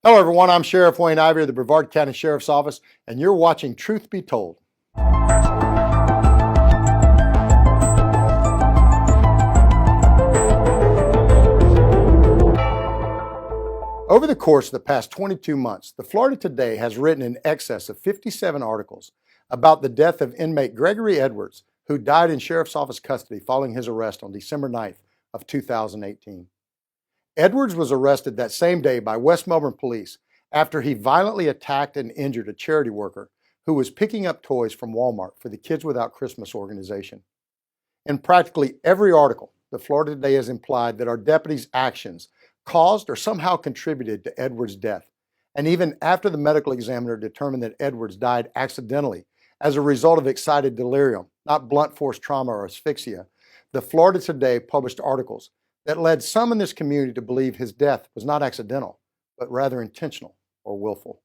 Hello, everyone. I'm Sheriff Wayne Ivey of the Brevard County Sheriff's Office, and you're watching Truth Be Told. Over the course of the past 22 months, the Florida Today has written in excess of 57 articles about the death of inmate Gregory Edwards, who died in Sheriff's Office custody following his arrest on December 9th of 2018. Edwards was arrested that same day by West Melbourne police after he violently attacked and injured a charity worker who was picking up toys from Walmart for the Kids Without Christmas organization. In practically every article, the Florida Today has implied that our deputies' actions caused or somehow contributed to Edwards' death. And even after the medical examiner determined that Edwards died accidentally as a result of excited delirium, not blunt force trauma or asphyxia, the Florida Today published articles that led some in this community to believe his death was not accidental, but rather intentional or willful.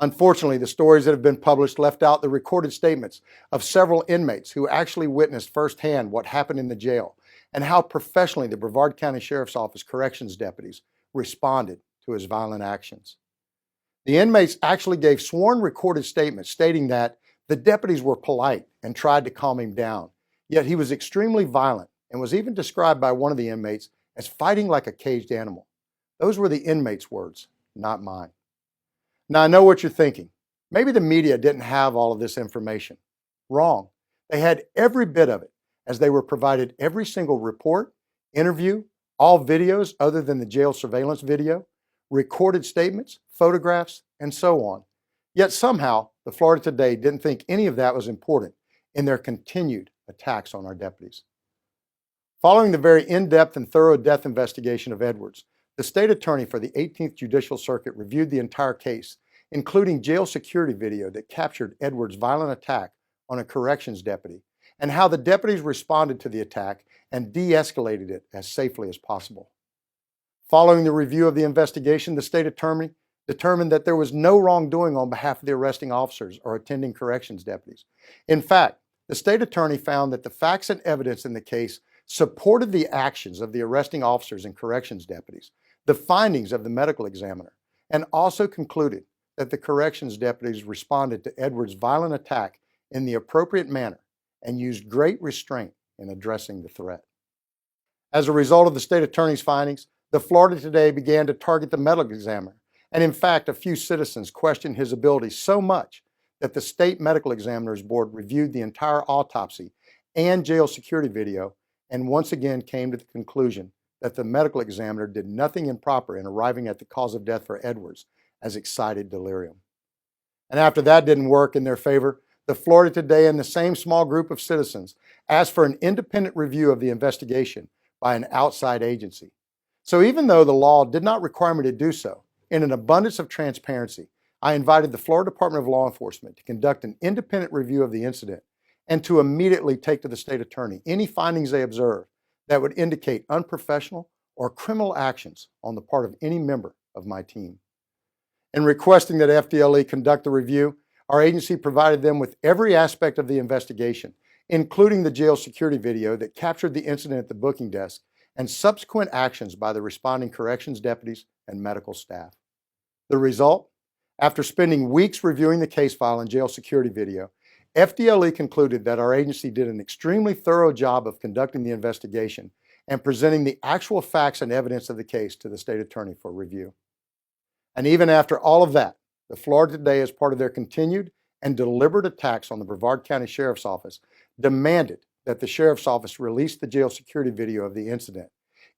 Unfortunately, the stories that have been published left out the recorded statements of several inmates who actually witnessed firsthand what happened in the jail and how professionally the Brevard County Sheriff's Office corrections deputies responded to his violent actions. The inmates actually gave sworn recorded statements stating that the deputies were polite and tried to calm him down, yet he was extremely violent and was even described by one of the inmates as fighting like a caged animal. Those were the inmates' words, not mine. Now, I know what you're thinking. Maybe the media didn't have all of this information. Wrong. They had every bit of it, as they were provided every single report, interview, all videos other than the jail surveillance video, recorded statements, photographs, and so on. Yet somehow, the Florida Today didn't think any of that was important in their continued attacks on our deputies. Following the very in-depth and thorough death investigation of Edwards, the state attorney for the 18th Judicial Circuit reviewed the entire case, including jail security video that captured Edwards' violent attack on a corrections deputy and how the deputies responded to the attack and de-escalated it as safely as possible. Following the review of the investigation, the state attorney determined that there was no wrongdoing on behalf of the arresting officers or attending corrections deputies. In fact, the state attorney found that the facts and evidence in the case supported the actions of the arresting officers and corrections deputies, the findings of the medical examiner, and also concluded that the corrections deputies responded to Edwards' violent attack in the appropriate manner and used great restraint in addressing the threat. As a result of the state attorney's findings, the Florida Today began to target the medical examiner, and in fact, a few citizens questioned his ability so much that the state medical examiner's board reviewed the entire autopsy and jail security video and once again came to the conclusion that the medical examiner did nothing improper in arriving at the cause of death for Edwards as excited delirium. And after that didn't work in their favor, the Florida Today and the same small group of citizens asked for an independent review of the investigation by an outside agency. So even though the law did not require me to do so, in an abundance of transparency, I invited the Florida Department of Law Enforcement to conduct an independent review of the incident and to immediately take to the state attorney any findings they observe that would indicate unprofessional or criminal actions on the part of any member of my team. In requesting that FDLE conduct the review, our agency provided them with every aspect of the investigation, including the jail security video that captured the incident at the booking desk and subsequent actions by the responding corrections deputies and medical staff. The result? After spending weeks reviewing the case file and jail security video, FDLE concluded that our agency did an extremely thorough job of conducting the investigation and presenting the actual facts and evidence of the case to the state attorney for review. And even after all of that, the Florida Today, as part of their continued and deliberate attacks on the Brevard County Sheriff's Office, demanded that the Sheriff's Office release the jail security video of the incident,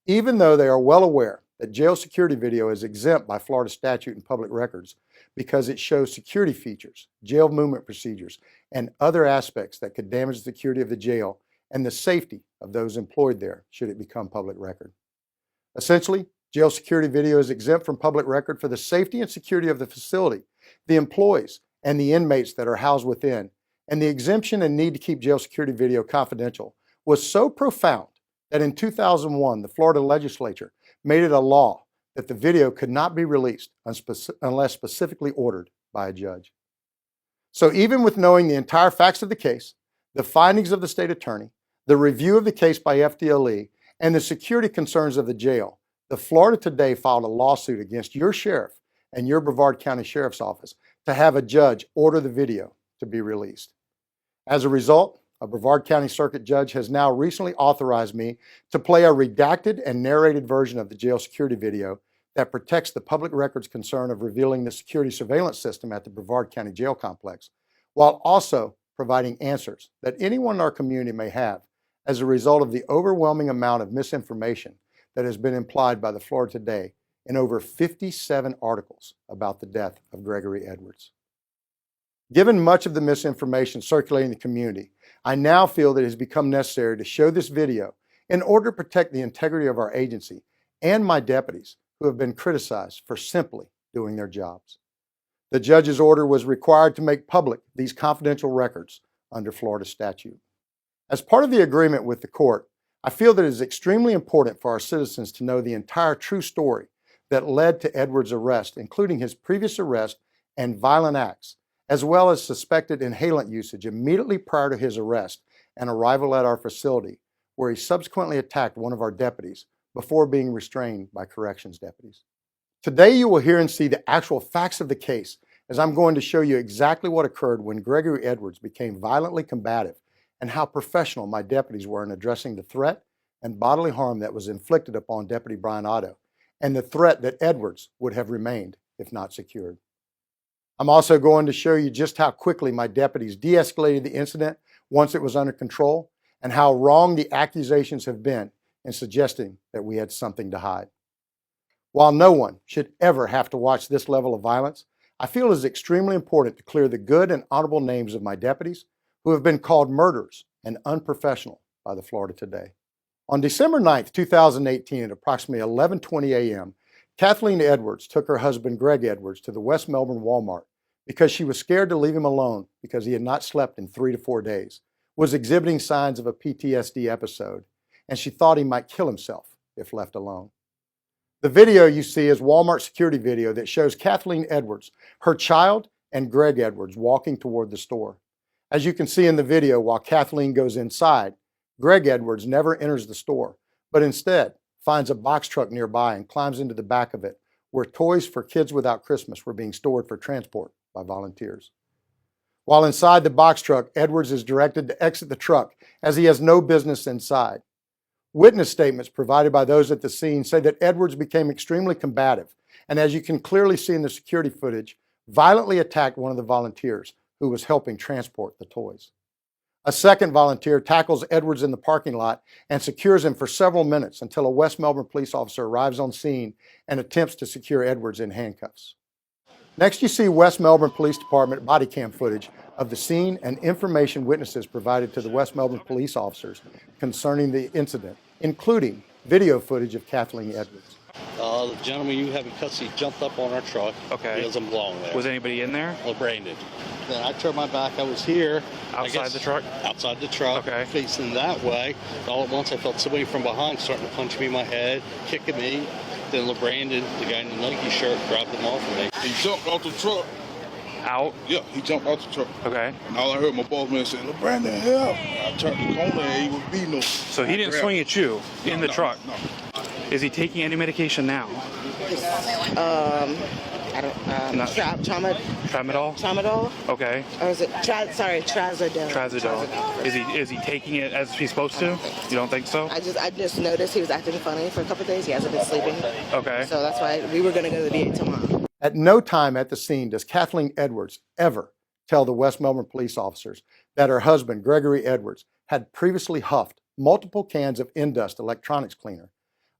even though they are well aware that jail security video is exempt by Florida statute and public records because it shows security features, jail movement procedures, and other aspects that could damage the security of the jail and the safety of those employed there should it become public record. Essentially, jail security video is exempt from public record for the safety and security of the facility, the employees, and the inmates that are housed within, and the exemption and need to keep jail security video confidential was so profound that in 2001, the Florida legislature made it a law that the video could not be released unless specifically ordered by a judge. So even with knowing the entire facts of the case, the findings of the state attorney, the review of the case by FDLE, and the security concerns of the jail, the Florida Today filed a lawsuit against your sheriff and your Brevard County Sheriff's Office to have a judge order the video to be released. As a result, a Brevard County Circuit Judge has now recently authorized me to play a redacted and narrated version of the jail security video that protects the public record's concern of revealing the security surveillance system at the Brevard County Jail Complex, while also providing answers that anyone in our community may have as a result of the overwhelming amount of misinformation that has been implied by the Florida Today in over 57 articles about the death of Gregory Edwards. Given much of the misinformation circulating in the community, I now feel that it has become necessary to show this video in order to protect the integrity of our agency and my deputies who have been criticized for simply doing their jobs. The judge's order was required to make public these confidential records under Florida statute. As part of the agreement with the court, I feel that it is extremely important for our citizens to know the entire true story that led to Edwards' arrest, including his previous arrest and violent acts, as well as suspected inhalant usage immediately prior to his arrest and arrival at our facility, where he subsequently attacked one of our deputies before being restrained by corrections deputies. Today you will hear and see the actual facts of the case, as I'm going to show you exactly what occurred when Gregory Edwards became violently combative and how professional my deputies were in addressing the threat and bodily harm that was inflicted upon Deputy Brian Otto, and the threat that Edwards would have remained if not secured. I'm also going to show you just how quickly my deputies de-escalated the incident once it was under control, and how wrong the accusations have been in suggesting that we had something to hide. While no one should ever have to watch this level of violence, I feel it is extremely important to clear the good and honorable names of my deputies who have been called murderers and unprofessional by the Florida Today. On December 9th, 2018 at approximately 11:20 a.m., Kathleen Edwards took her husband Greg Edwards to the West Melbourne Walmart because she was scared to leave him alone because he had not slept in 3 to 4 days, was exhibiting signs of a PTSD episode, and she thought he might kill himself if left alone. The video you see is Walmart security video that shows Kathleen Edwards, her child, and Greg Edwards walking toward the store. As you can see in the video, while Kathleen goes inside, Greg Edwards never enters the store, but instead finds a box truck nearby and climbs into the back of it, where toys for Kids Without Christmas were being stored for transport by volunteers. While inside the box truck, Edwards is directed to exit the truck as he has no business inside. Witness statements provided by those at the scene say that Edwards became extremely combative, and as you can clearly see in the security footage, violently attacked one of the volunteers who was helping transport the toys. A second volunteer tackles Edwards in the parking lot and secures him for several minutes until a West Melbourne police officer arrives on scene and attempts to secure Edwards in handcuffs. Next, you see West Melbourne Police Department body cam footage of the scene and information witnesses provided to the West Melbourne police officers concerning the incident, including video footage of Kathleen Edwards. The gentleman you have in custody jumped up on our truck. Okay. He doesn't belong there. Was anybody in there? Well, Brandon. Then I turned my back. I was here. Outside the truck? Outside the truck. Okay. Facing that way. All at once I felt somebody from behind starting to punch me in my head, kicking me. Then LeBrandon, the guy in the Nike shirt, grabbed him off of me. He jumped out the truck. Out? Yeah, he jumped out the truck. Okay. And all I heard my boss man say, "LeBrandon, help!" I turned the corner and he was beating him. So he didn't swing at you in the truck? No. Is he taking any medication now? I don't, tramadol? Tramadol? Okay. Or is it, trazodone. Trazodone. Is he taking it as he's supposed to? You don't think so? I just noticed he was acting funny for a couple of days. He hasn't been sleeping. Okay. So that's why we were going to go to the VA tomorrow. At no time at the scene does Kathleen Edwards ever tell the West Melbourne police officers that her husband, Gregory Edwards, had previously huffed multiple cans of Indust electronics cleaner,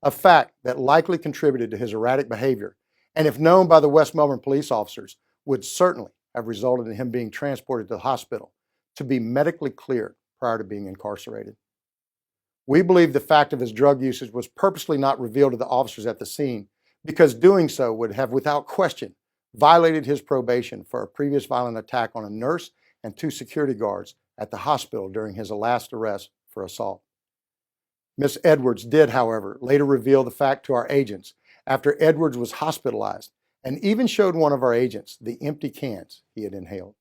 a fact that likely contributed to his erratic behavior, and if known by the West Melbourne police officers, would certainly have resulted in him being transported to the hospital to be medically cleared prior to being incarcerated. We believe the fact of his drug usage was purposely not revealed to the officers at the scene, because doing so would have, without question, violated his probation for a previous violent attack on a nurse and 2 security guards at the hospital during his last arrest for assault. Ms. Edwards did, however, later reveal the fact to our agents after Edwards was hospitalized, and even showed one of our agents the empty cans he had inhaled.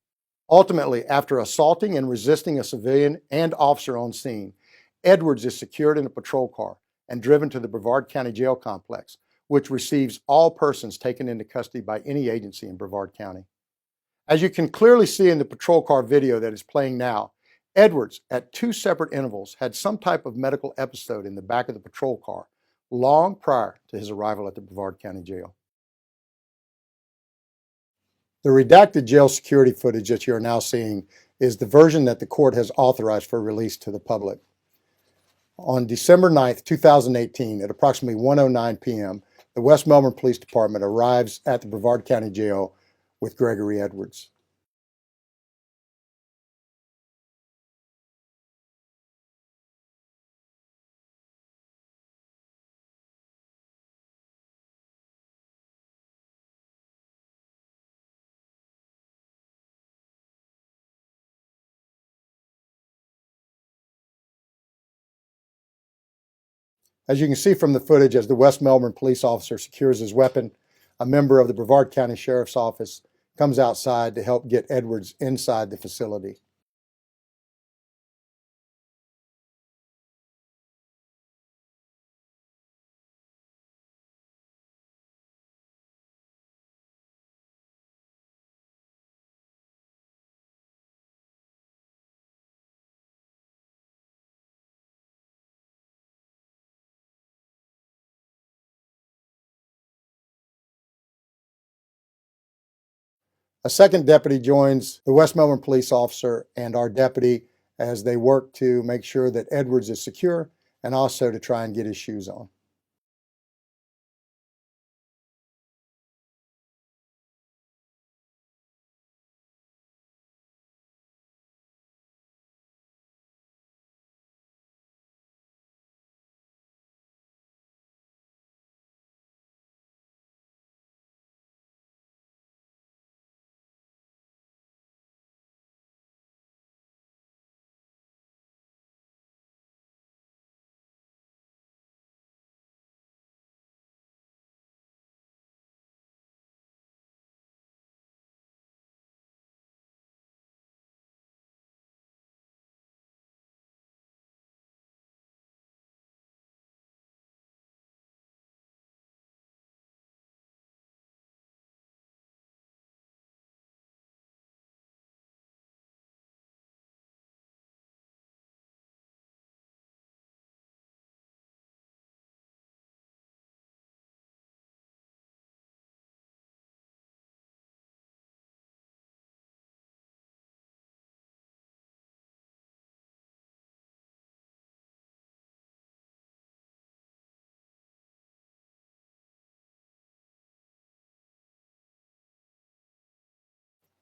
Ultimately, after assaulting and resisting a civilian and officer on scene, Edwards is secured in a patrol car and driven to the Brevard County Jail Complex, which receives all persons taken into custody by any agency in Brevard County. As you can clearly see in the patrol car video that is playing now, Edwards, at 2 separate intervals, had some type of medical episode in the back of the patrol car long prior to his arrival at the Brevard County Jail. The redacted jail security footage that you are now seeing is the version that the court has authorized for release to the public. On December 9th, 2018, at approximately 1:09 p.m., the West Melbourne Police Department arrives at the Brevard County Jail with Gregory Edwards. As you can see from the footage, as the West Melbourne police officer secures his weapon, a member of the Brevard County Sheriff's Office comes outside to help get Edwards inside the facility. A second deputy joins the West Melbourne police officer and our deputy as they work to make sure that Edwards is secure and also to try and get his shoes on.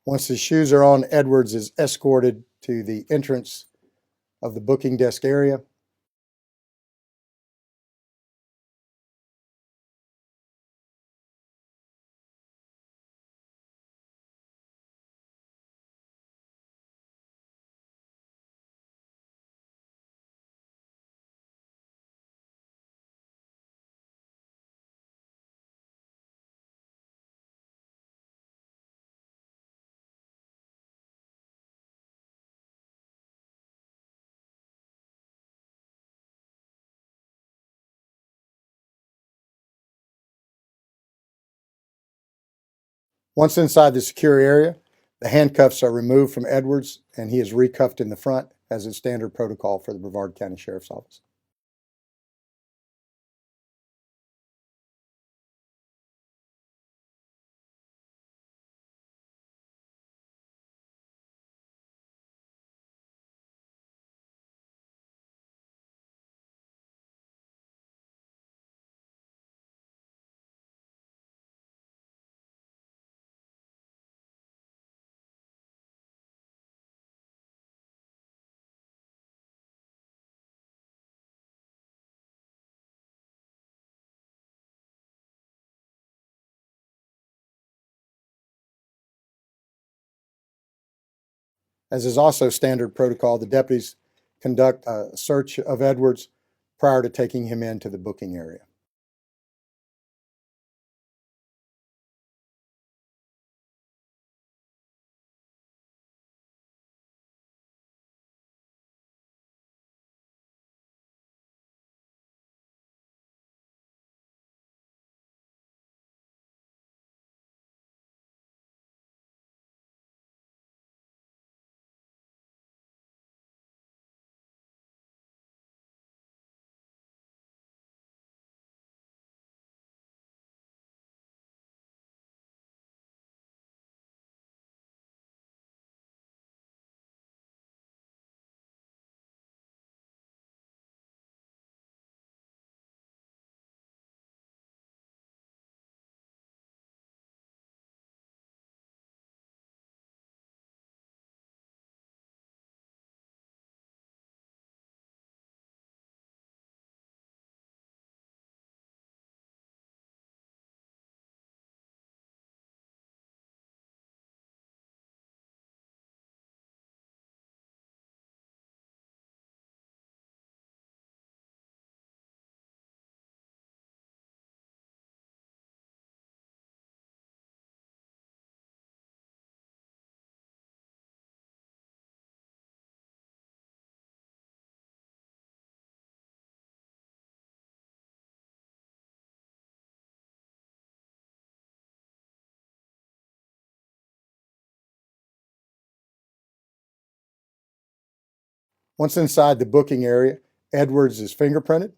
Once his shoes are on, Edwards is escorted to the entrance of the booking desk area. Once inside the secure area, the handcuffs are removed from Edwards and he is recuffed in the front as is standard protocol for the Brevard County Sheriff's Office. As is also standard protocol, the deputies conduct a search of Edwards prior to taking him into the booking area. Once inside the booking area, Edwards is fingerprinted.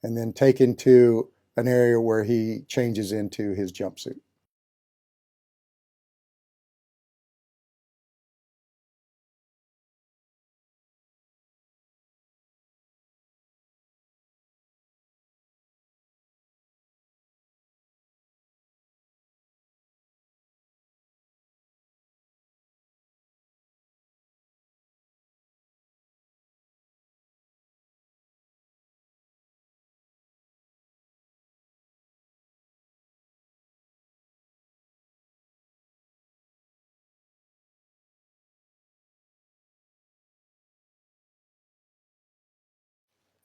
And then taken to an area where he changes into his jumpsuit.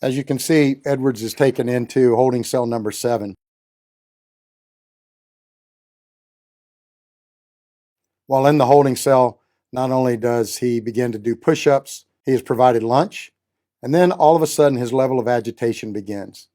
As you can see, Edwards is taken into holding cell number 7. While in the holding cell, not only does he begin to do push-ups, he is provided lunch, and then all of a sudden his level of agitation begins.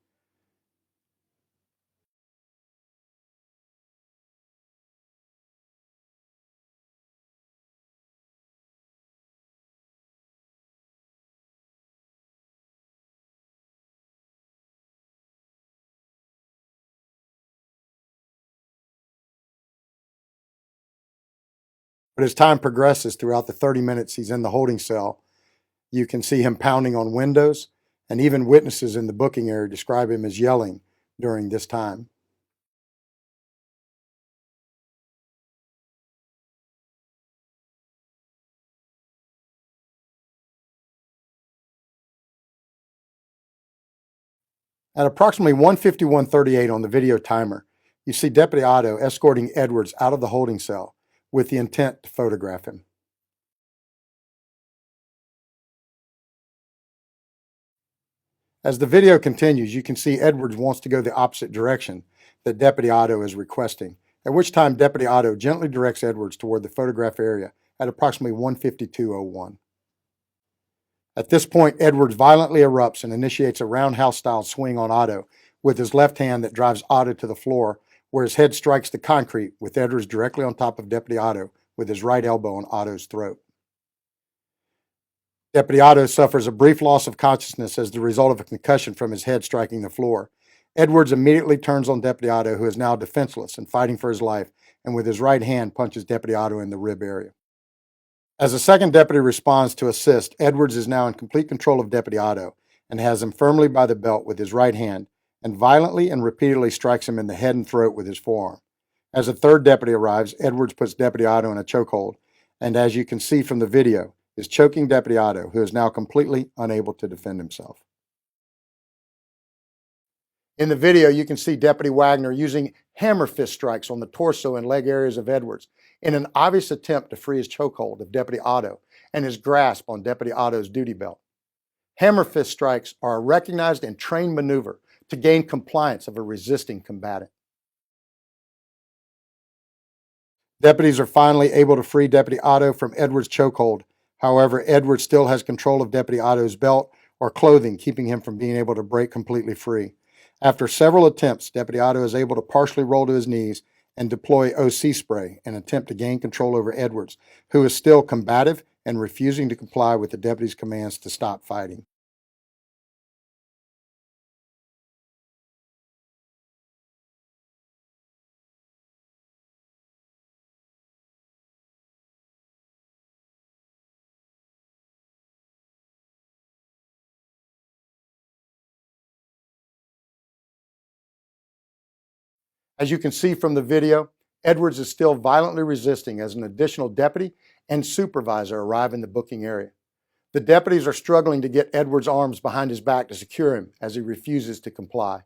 But as time progresses throughout the 30 minutes he's in the holding cell, you can see him pounding on windows, and even witnesses in the booking area describe him as yelling during this time. At approximately 1:51:38 on the video timer, you see Deputy Otto escorting Edwards out of the holding cell with the intent to photograph him. As the video continues, you can see Edwards wants to go the opposite direction that Deputy Otto is requesting, at which time Deputy Otto gently directs Edwards toward the photograph area at approximately 1:52:01. At this point, Edwards violently erupts and initiates a roundhouse-style swing on Otto with his left hand that drives Otto to the floor, where his head strikes the concrete with Edwards directly on top of Deputy Otto with his right elbow on Otto's throat. Deputy Otto suffers a brief loss of consciousness as the result of a concussion from his head striking the floor. Edwards immediately turns on Deputy Otto, who is now defenseless and fighting for his life, and with his right hand punches Deputy Otto in the rib area. As the second deputy responds to assist, Edwards is now in complete control of Deputy Otto and has him firmly by the belt with his right hand and violently and repeatedly strikes him in the head and throat with his forearm. As a third deputy arrives, Edwards puts Deputy Otto in a chokehold, and as you can see from the video, is choking Deputy Otto, who is now completely unable to defend himself. In the video, you can see Deputy Wagner using hammer fist strikes on the torso and leg areas of Edwards in an obvious attempt to free his chokehold of Deputy Otto and his grasp on Deputy Otto's duty belt. Hammer fist strikes are a recognized and trained maneuver to gain compliance of a resisting combatant. Deputies are finally able to free Deputy Otto from Edwards' chokehold. However, Edwards still has control of Deputy Otto's belt or clothing, keeping him from being able to break completely free. After several attempts, Deputy Otto is able to partially roll to his knees and deploy OC spray in an attempt to gain control over Edwards, who is still combative and refusing to comply with the deputy's commands to stop fighting. As you can see from the video, Edwards is still violently resisting as an additional deputy and supervisor arrive in the booking area. The deputies are struggling to get Edwards' arms behind his back to secure him as he refuses to comply.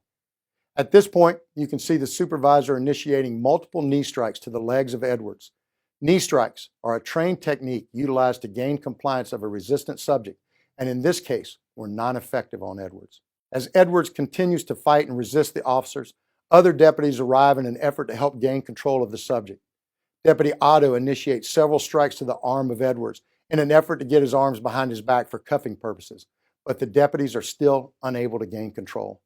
At this point, you can see the supervisor initiating multiple knee strikes to the legs of Edwards. Knee strikes are a trained technique utilized to gain compliance of a resistant subject, and in this case, were non-effective on Edwards. As Edwards continues to fight and resist the officers, other deputies arrive in an effort to help gain control of the subject. Deputy Otto initiates several strikes to the arm of Edwards in an effort to get his arms behind his back for cuffing purposes, but the deputies are still unable to gain control.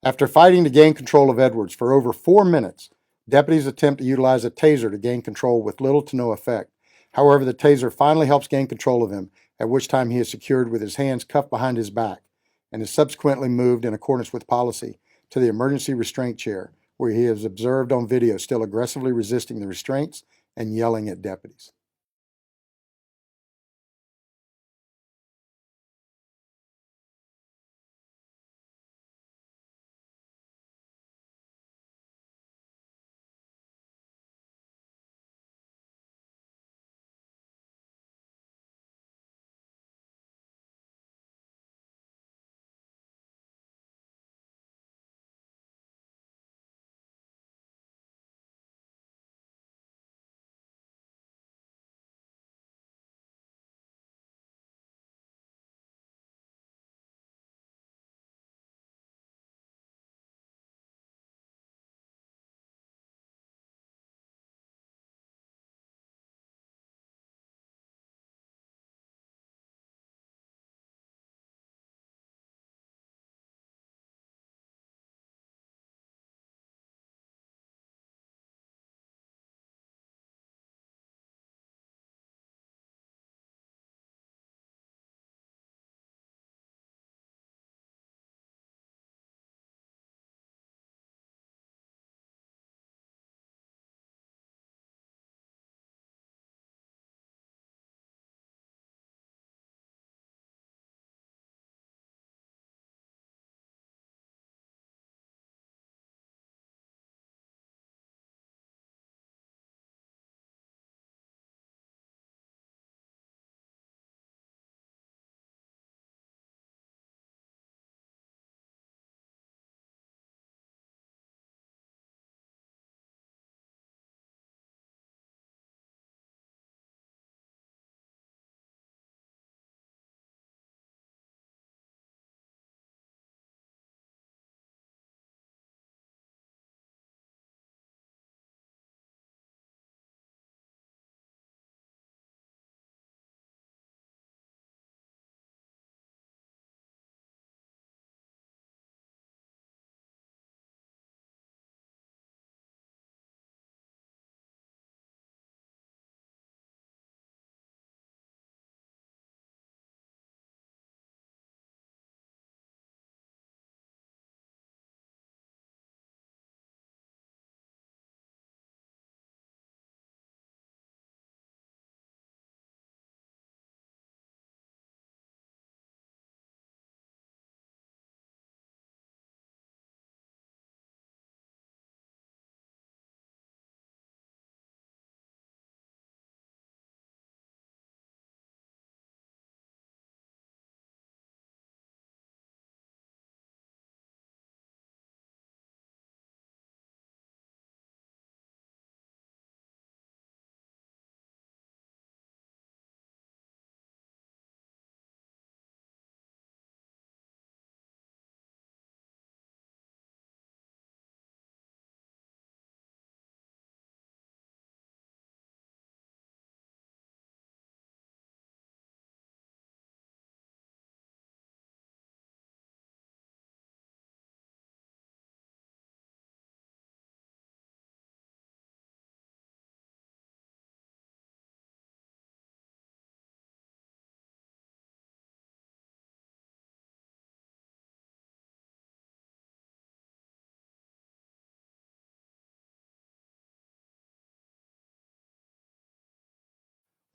After fighting to gain control of Edwards for over 4 minutes, deputies attempt to utilize a taser to gain control with little to no effect. However, the taser finally helps gain control of him, at which time he is secured with his hands cuffed behind his back and is subsequently moved in accordance with policy to the emergency restraint chair, where he is observed on video still aggressively resisting the restraints and yelling at deputies.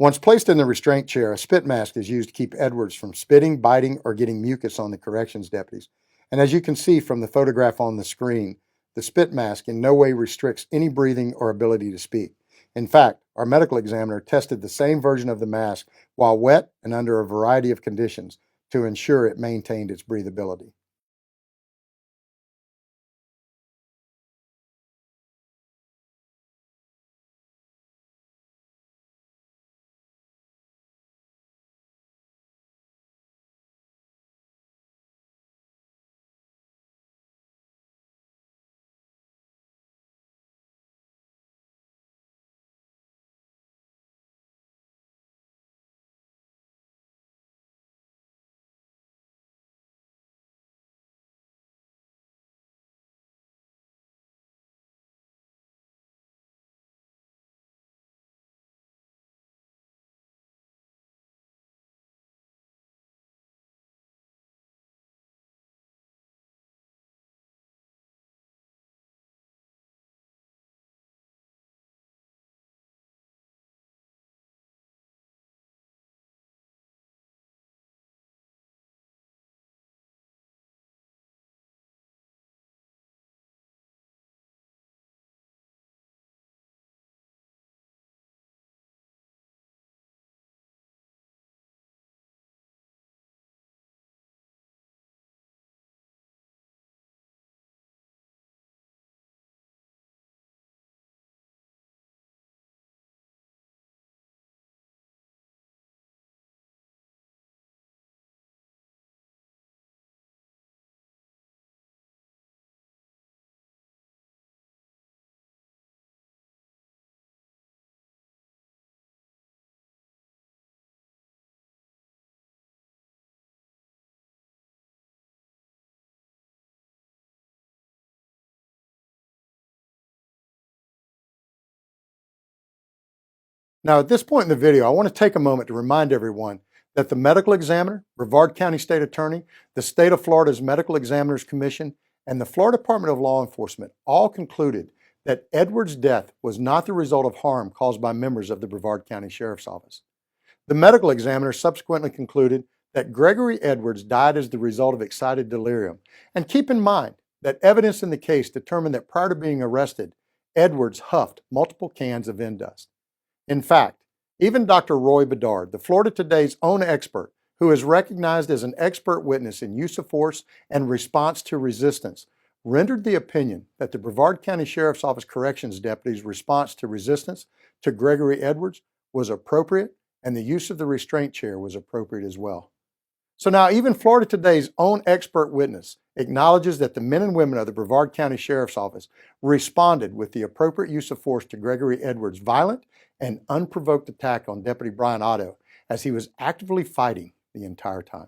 Once placed in the restraint chair, a spit mask is used to keep Edwards from spitting, biting, or getting mucus on the corrections deputies. And as you can see from the photograph on the screen, the spit mask in no way restricts any breathing or ability to speak. In fact, our medical examiner tested the same version of the mask while wet and under a variety of conditions to ensure it maintained its breathability. Now, at this point in the video, I want to take a moment to remind everyone that the medical examiner, Brevard County State Attorney, the State of Florida's Medical Examiners Commission, and the Florida Department of Law Enforcement all concluded that Edwards' death was not the result of harm caused by members of the Brevard County Sheriff's Office. The medical examiner subsequently concluded that Gregory Edwards died as the result of excited delirium. And keep in mind that evidence in the case determined that prior to being arrested, Edwards huffed multiple cans of end dust. In fact, even Dr. Roy Bedard, the Florida Today's own expert, who is recognized as an expert witness in use of force and response to resistance, rendered the opinion that the Brevard County Sheriff's Office Corrections deputy's response to resistance to Gregory Edwards was appropriate, and the use of the restraint chair was appropriate as well. So now even Florida Today's own expert witness acknowledges that the men and women of the Brevard County Sheriff's Office responded with the appropriate use of force to Gregory Edwards' violent and unprovoked attack on Deputy Brian Otto as he was actively fighting the entire time.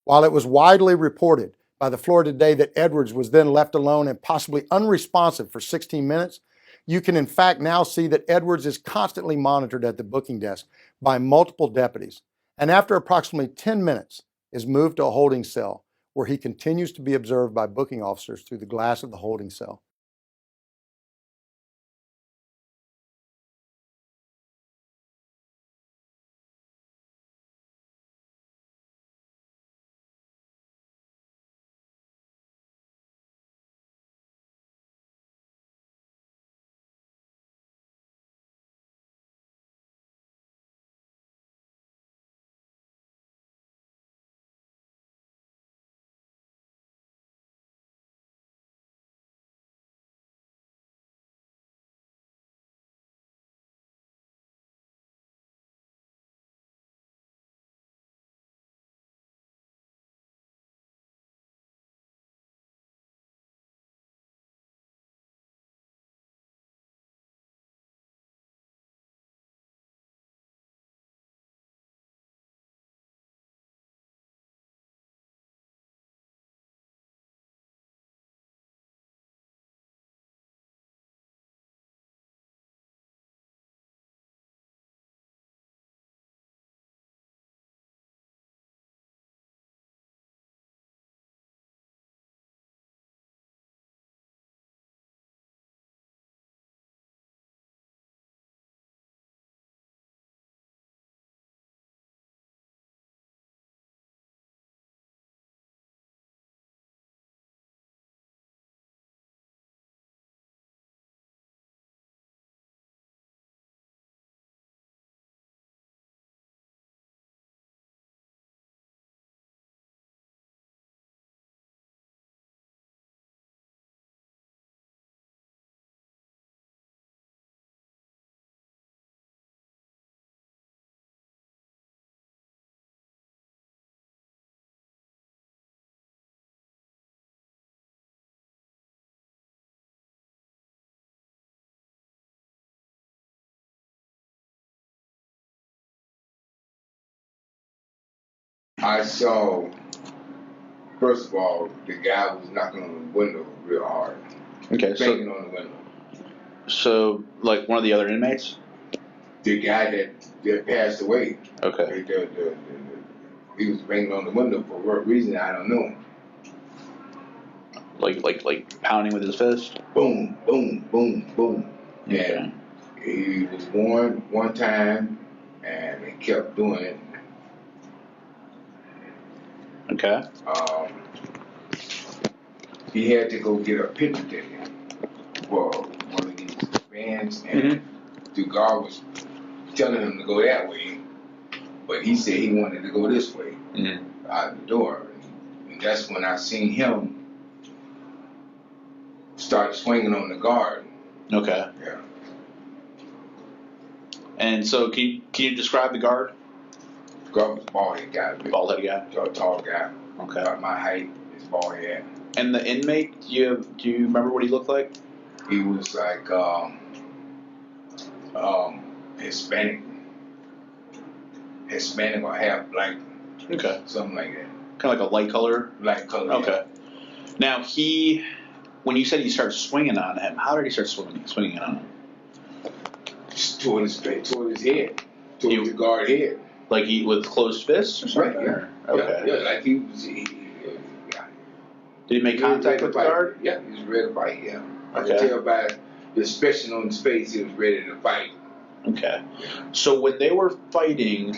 While it was widely reported by the Florida Today that Edwards was then left alone and possibly unresponsive for 16 minutes, you can in fact now see that Edwards is constantly monitored at the booking desk by multiple deputies, and after approximately 10 minutes is moved to a holding cell where he continues to be observed by booking officers through the glass of the holding cell. I saw, first of all, the guy was knocking on the window real hard. Okay, Banging on the window. so like one of the other inmates? The guy that passed away. Okay. He was banging on the window for what reason, I don't know. Like pounding with his fist? Boom, boom, boom, boom. Okay. And he was warned one time, and he kept doing it. Okay. He had to go get a picture ticket for one of these bands, and the guard was telling him to go that way, but he said he wanted to go this way, out the door. And that's when I seen him start swinging on the guard. Okay. Yeah. And so can you describe the guard? The guard was bald-headed guy. Bald-headed guy? Tall guy. Okay. About my height, his bald head. And the inmate, do you remember what he looked like? He was like Hispanic or half black. Okay. Something like that. Kind of like a light color? Light color. Okay. Now when you said he started swinging on him, how did he start swinging on him? Just toward his face, toward his head, toward the guard head. Like with closed fists or something? Right, yeah. Okay. Yeah, like he was. Did he make contact with the guard? Yeah, he was ready to fight, yeah. I Okay. could tell by the expression on his face he was ready to fight. Okay. So when they were fighting,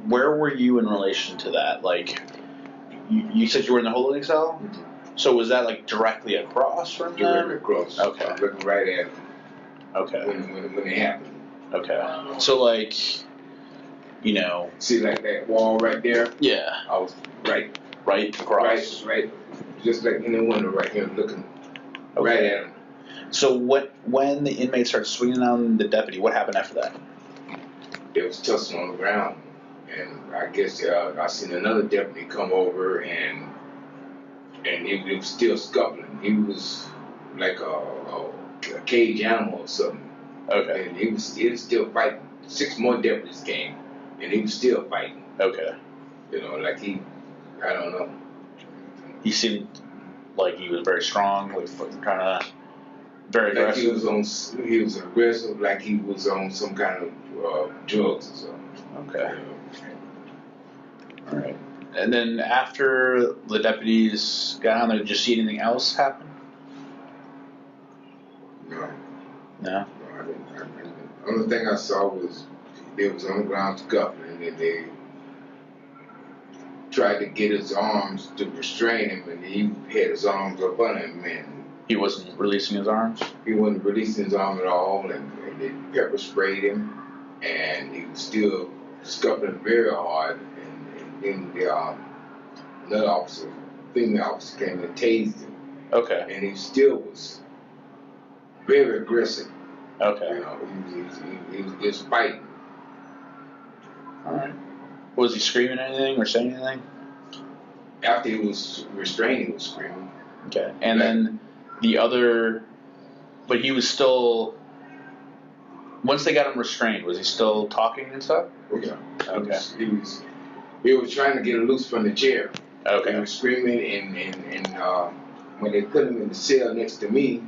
where were you in relation to that? Like, you said you were in the holding cell? Mm-hmm. So was that like directly across from them? Directly across. Okay. I was looking right at him. Okay. When it happened. Okay. So like, See like that wall right there? Yeah. I was right across. Right. Just like in the window right here looking right at him. So when the inmate started swinging on the deputy, what happened after that? They was tussling on the ground, and I guess I seen another deputy come over, and he was still scuffling. He was like a cage animal or something. Okay. And he was still fighting. 6 more deputies came, and he was still fighting. Okay. Like he I don't know. He seemed like he was very strong, like kind of very Like aggressive. he was aggressive, like he was on some kind of drugs or something. Okay. All right. And then after the deputies got on there, did you see anything else happen? No, No. I didn't. The only thing I saw was they was on the ground scuffling, and then they tried to get his arms to restrain him, and he had his arms up on him, and He wasn't releasing his arms? he wasn't releasing his arm at all, and they pepper sprayed him, and he was still scuffling very hard, and then another officer, female officer, came and tased him, Okay. and he still was very aggressive. Okay. You know, he was just fighting. All right. Was he screaming anything or saying anything? After he was restrained, he was screaming. Okay. And then the other, but he was still, once they got him restrained, was he still talking and stuff? Oh yeah. Okay. He was trying to get him loose from the chair. Okay. He was screaming, and when they put him in the cell next to me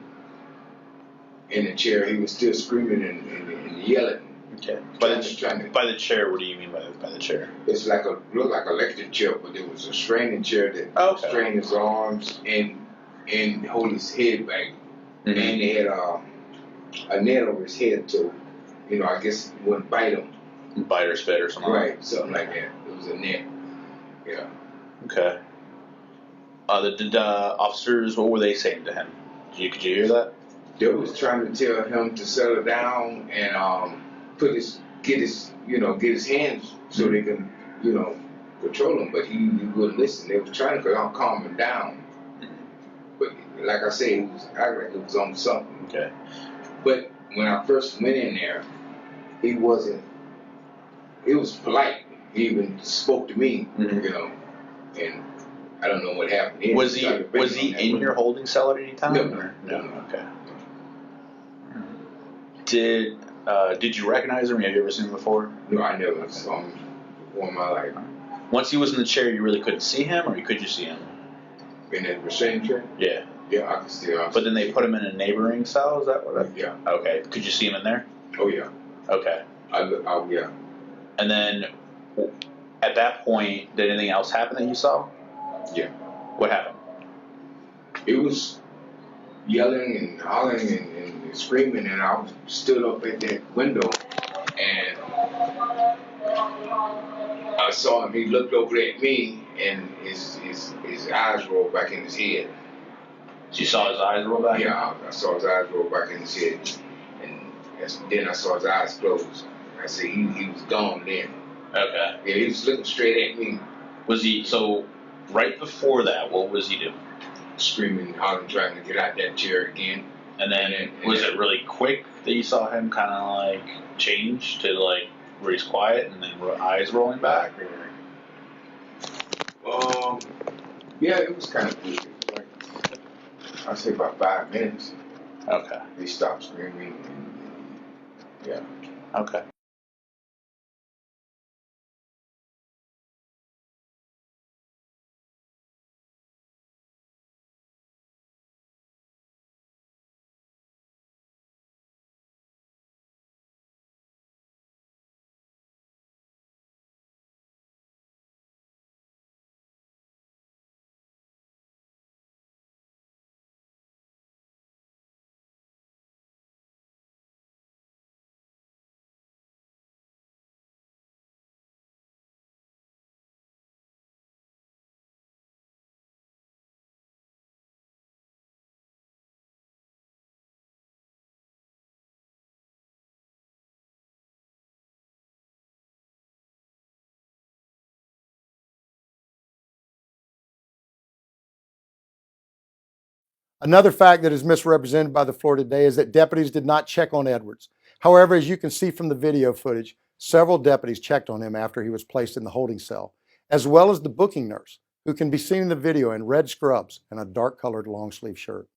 in the chair, he was still screaming and yelling. Okay. Trying to, by the chair, what do you mean by the chair? it's like looked like an electric chair, but it was a straining chair that strained his arms and hold his head back. Mm-hmm. And they had a net over his head, so I guess it wouldn't bite him. Bite or spit or something. Right, something like that. It was a net. Yeah. Okay. The officers, what were they saying to him? Could you hear that? They was trying to tell him to settle down and get his hands so they can control him, but he wouldn't listen. They was trying to calm him down, but like I say, he was acting like he was on something. Okay. But when I first went in there, he wasn't. He was polite. He even spoke to me, and I don't know what happened. Was he in your holding cell at any time? No. Okay. Did you recognize him? Have you ever seen him before? No, I never saw him before in my life. Once he was in the chair, you really couldn't see him, or could you see him? In that restraint chair? Yeah. Yeah, I could see him. But then they put him in a neighboring cell. Is that what? Yeah. Okay. Could you see him in there? Oh yeah. Okay. Yeah. And then, at that point, did anything else happen that you saw? Yeah. What happened? It was yelling and hollering and screaming, and I was stood up at that window, and I saw him. He looked over at me, and his eyes rolled back in his head. You saw his eyes roll back? Yeah, I saw his eyes roll back in his head, and then I saw his eyes close. I said he was gone then. Okay. Yeah, he was looking straight at me. Was he, so right before that, what was he doing? Screaming, hollering, trying to get out that chair again. And then, was it really quick that you saw him kind of like change to like where he's quiet and then eyes rolling back? Or? Yeah, it was kind of quick. Like, I'd say about 5 minutes. Okay. They stopped screaming. Yeah. Okay. Another fact that is misrepresented by the floor today is that deputies did not check on Edwards. However, as you can see from the video footage, several deputies checked on him after he was placed in the holding cell, as well as the booking nurse, who can be seen in the video in red scrubs and a dark-colored long-sleeve shirt.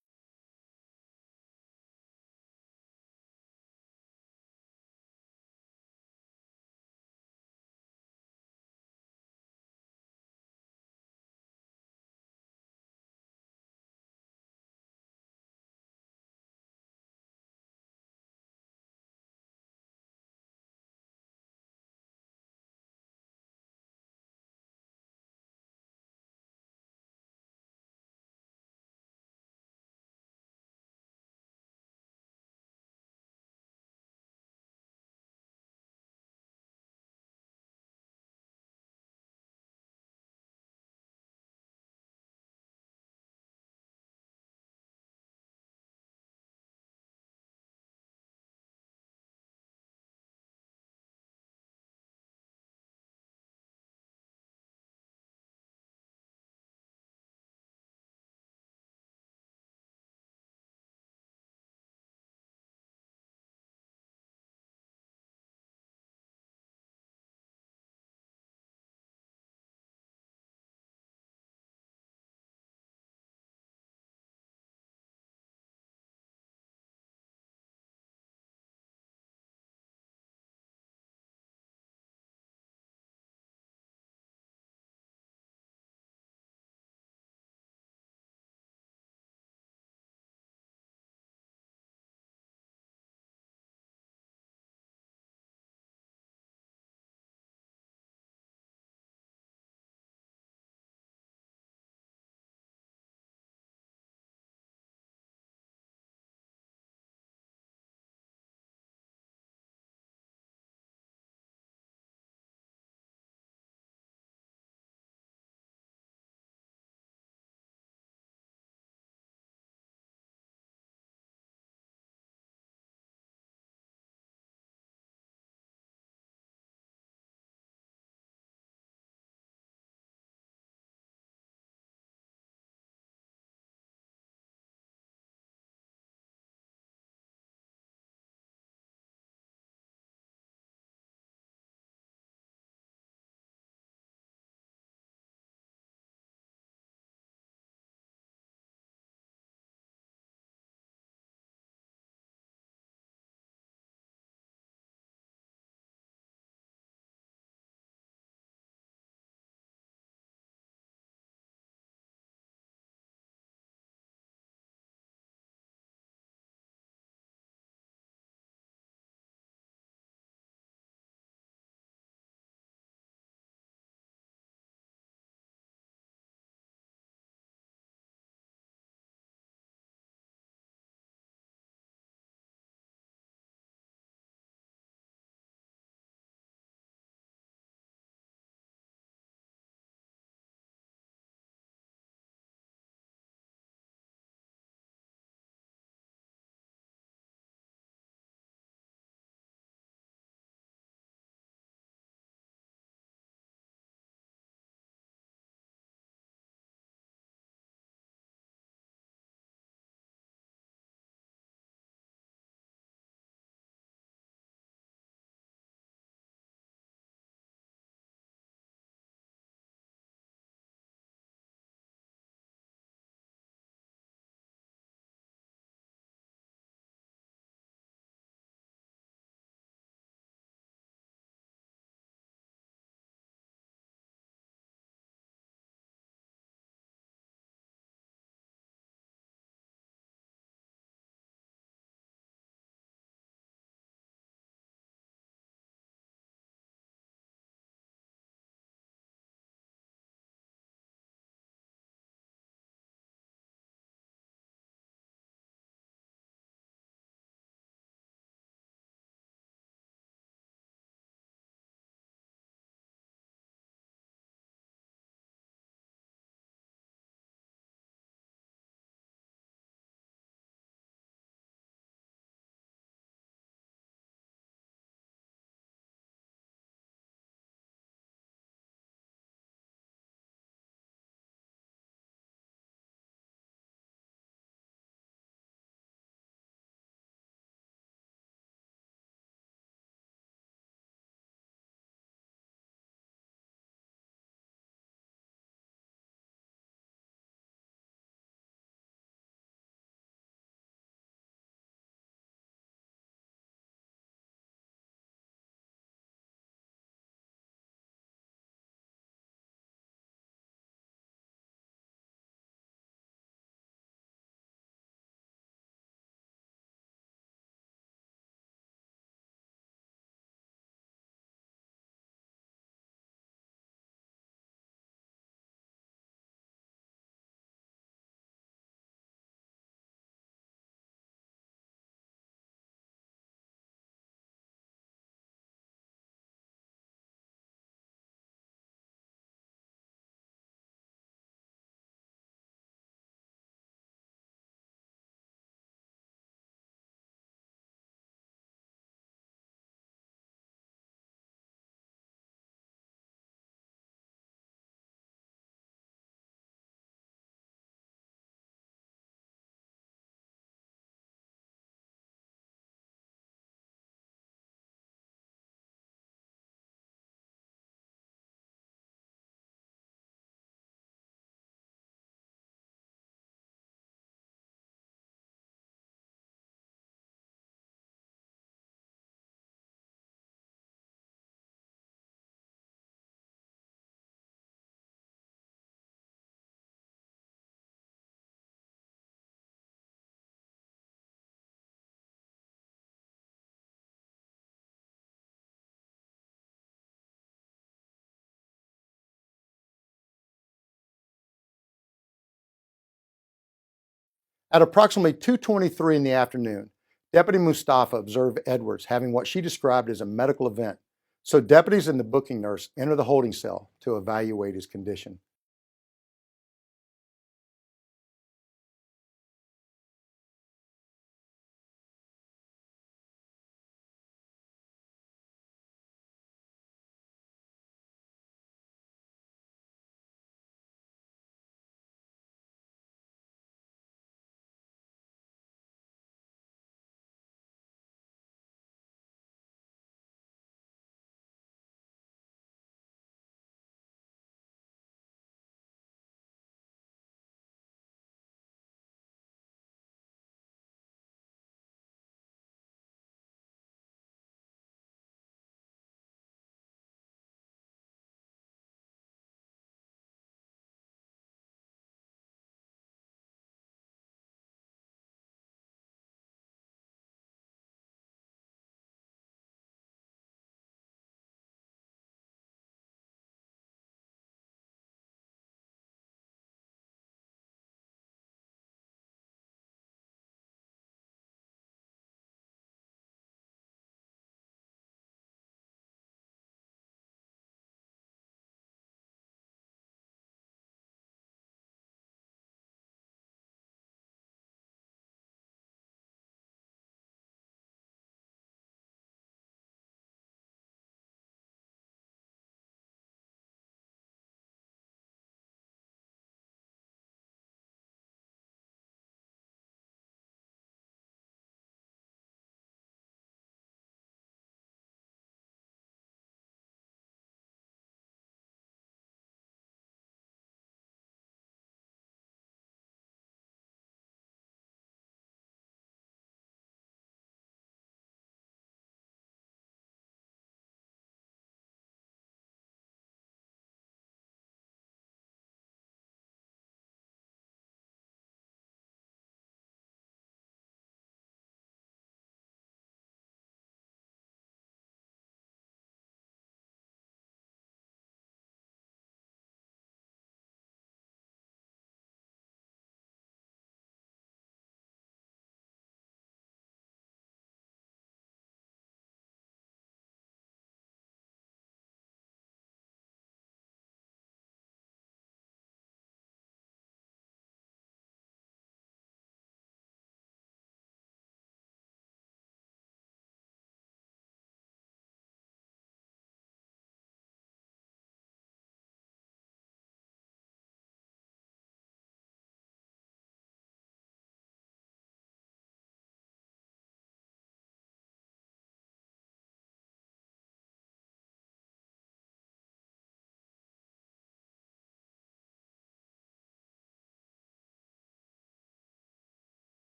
At approximately 2:23 in the afternoon, Deputy Mustafa observed Edwards having what she described as a medical event, so deputies and the booking nurse enter the holding cell to evaluate his condition.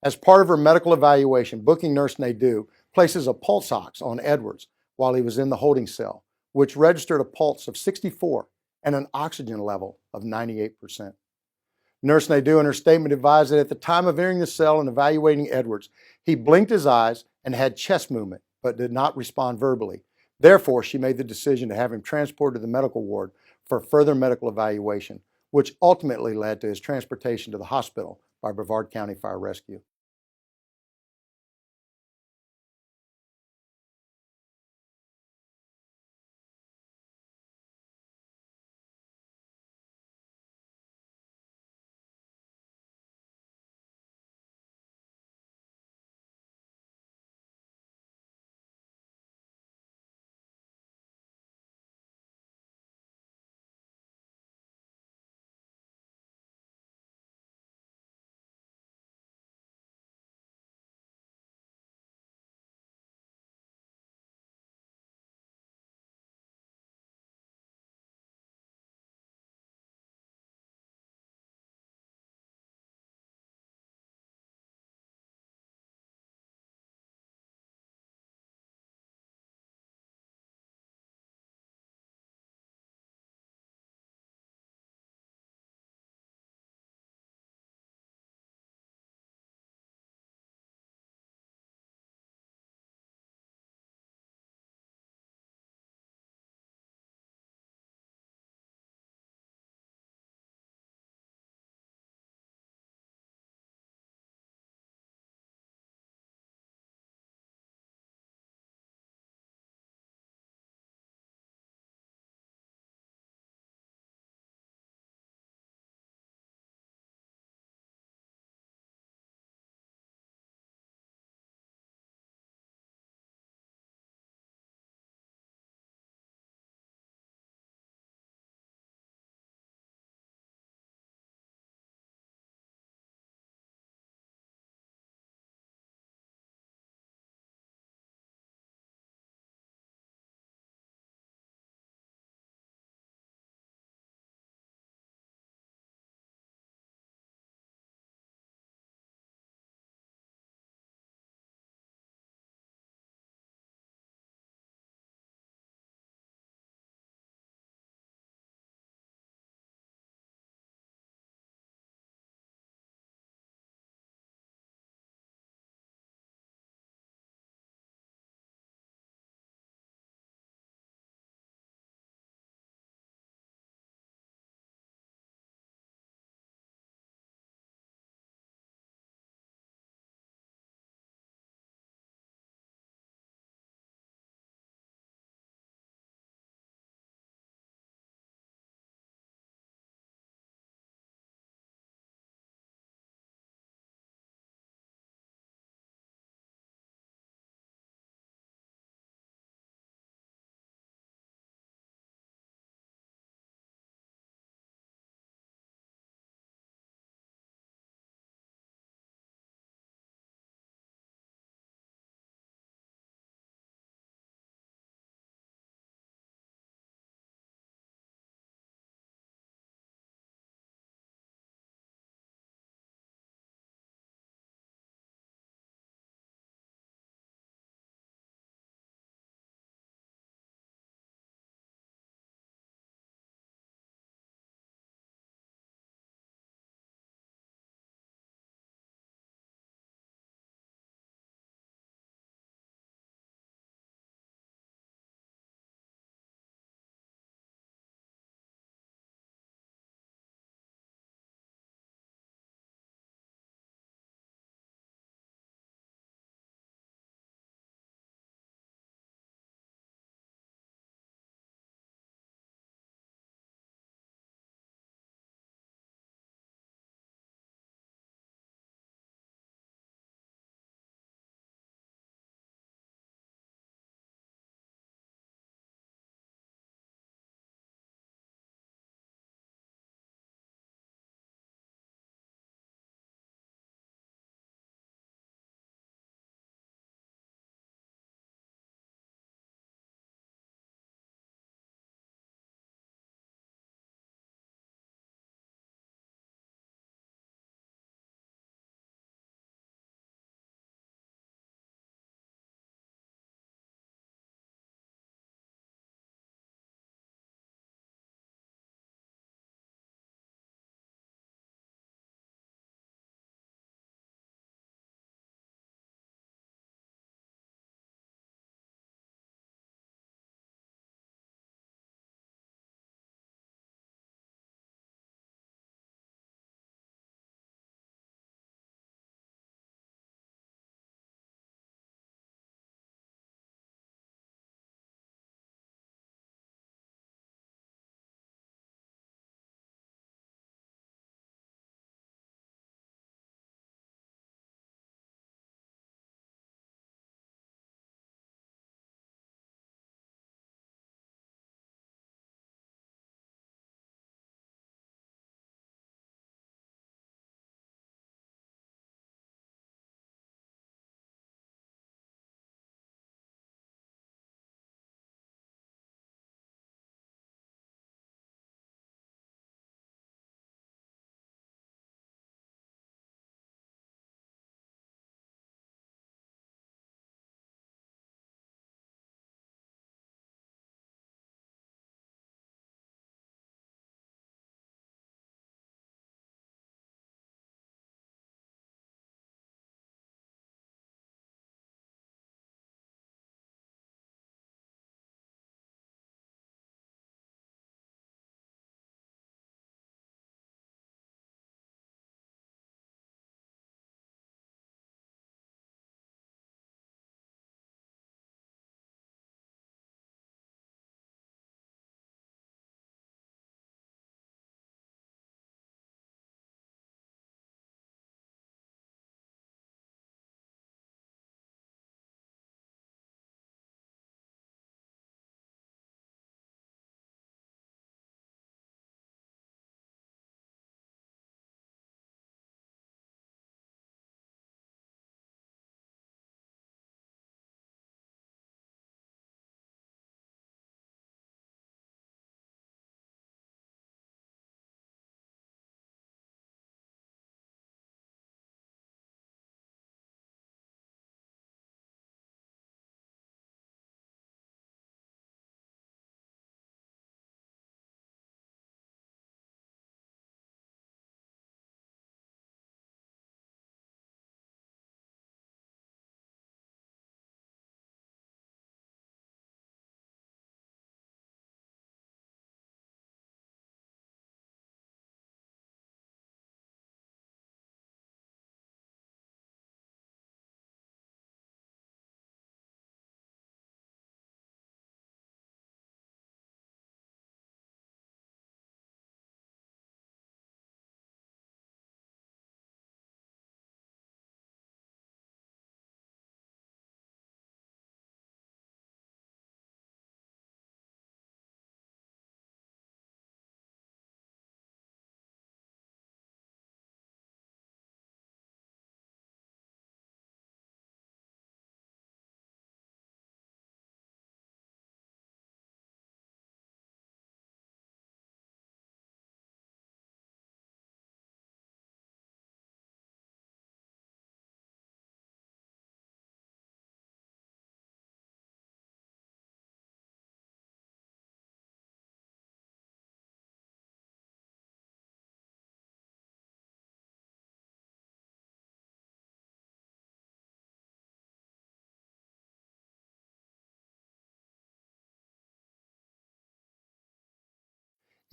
As part of her medical evaluation, booking nurse Nadeau places a pulse ox on Edwards while he was in the holding cell, which registered a pulse of 64 and an oxygen level of 98%. Nurse Nadeau in her statement advised that at the time of entering the cell and evaluating Edwards, he blinked his eyes and had chest movement, but did not respond verbally. Therefore, she made the decision to have him transported to the medical ward for further medical evaluation, which ultimately led to his transportation to the hospital by Brevard County Fire Rescue.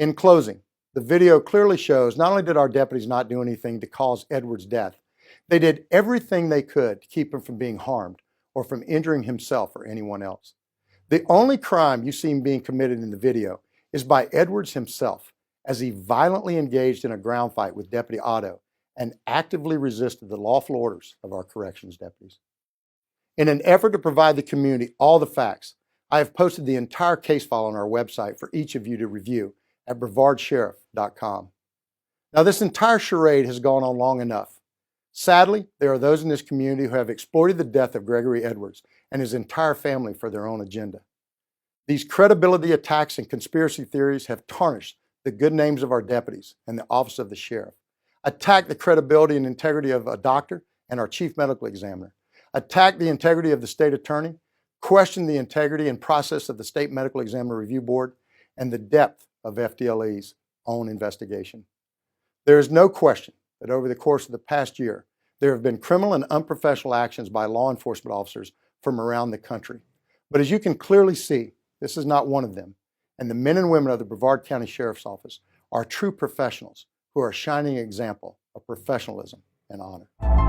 In closing, the video clearly shows not only did our deputies not do anything to cause Edwards' death, they did everything they could to keep him from being harmed or from injuring himself or anyone else. The only crime you see being committed in the video is by Edwards himself, as he violently engaged in a ground fight with Deputy Otto and actively resisted the lawful orders of our corrections deputies. In an effort to provide the community all the facts, I have posted the entire case file on our website for each of you to review at brevardsheriff.com. Now, this entire charade has gone on long enough. Sadly, there are those in this community who have exploited the death of Gregory Edwards and his entire family for their own agenda. These credibility attacks and conspiracy theories have tarnished the good names of our deputies and the office of the sheriff, attacked the credibility and integrity of a doctor and our chief medical examiner, attacked the integrity of the state attorney, questioned the integrity and process of the state medical examiner review board, and the depth of FDLE's own investigation. There is no question that over the course of the past year, there have been criminal and unprofessional actions by law enforcement officers from around the country. But as you can clearly see, this is not one of them. And the men and women of the Brevard County Sheriff's Office are true professionals who are a shining example of professionalism and honor.